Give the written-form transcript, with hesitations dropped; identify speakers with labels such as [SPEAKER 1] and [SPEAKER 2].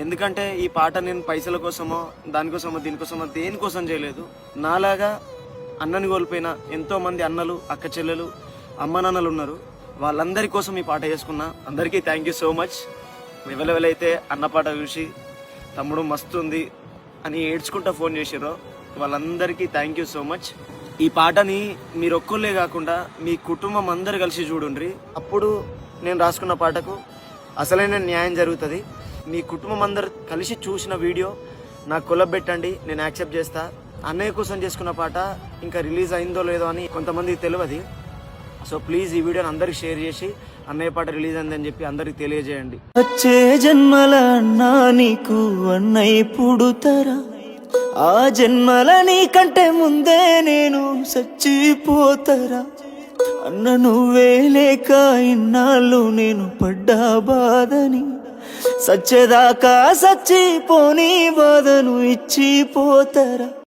[SPEAKER 1] ఎందుకంటే ఈ పాట నేను పైసల కోసమో దానికోసమో దీనికోసమో దేనికోసం చేయలేదు. నాలాగా అన్నని కోల్పోయిన ఎంతో మంది అన్నలు, అక్క చెల్లెలు, అమ్మ నాన్నలు ఉన్నారు. వాళ్ళందరి కోసం ఈ పాట చేసుకున్నా. అందరికీ థ్యాంక్ యూ సో మచ్. ఎవరెవరైతే అన్న పాట చూసి తమ్ముడు మస్తు ఉంది అని ఏడ్చుకుంటా ఫోన్ చేసిర్రో వాళ్ళందరికీ థ్యాంక్ యూ సో మచ్. ఈ పాటని మీరు ఒక్కళ్ళే కాకుండా మీ కుటుంబం అందరు కలిసి చూడండి. అప్పుడు నేను రాసుకున్న పాటకు అసలైన న్యాయం జరుగుతుంది. మీ కుటుంబం అందరు కలిసి చూసిన వీడియో నాకు కొలబెట్టండి, నేను యాక్సెప్ట్ చేస్తా. అన్నయ్య కోసం చేసుకున్న పాట ఇంకా రిలీజ్ అయిందో లేదో అని కొంతమందికి తెలియదు. సో ప్లీజ్ ఈ వీడియోని అందరికి షేర్ చేసి అన్నయ్య పాట రిలీజ్ అయిందని చెప్పి అందరికి తెలియజేయండి.
[SPEAKER 2] వచ్చే జన్మల అన్నా నీకు అన్నయ్య పుడుతరా, ఆ జన్మల నీకంటే ముందే నేను చచ్చిపోతరా. అన్న నువ్వే లేక ఇన్నాళ్ళు నేను పడ్డా బాధని, సచ్చేదాకా సచ్చిపోని బాధను ఇచ్చిపోతరా.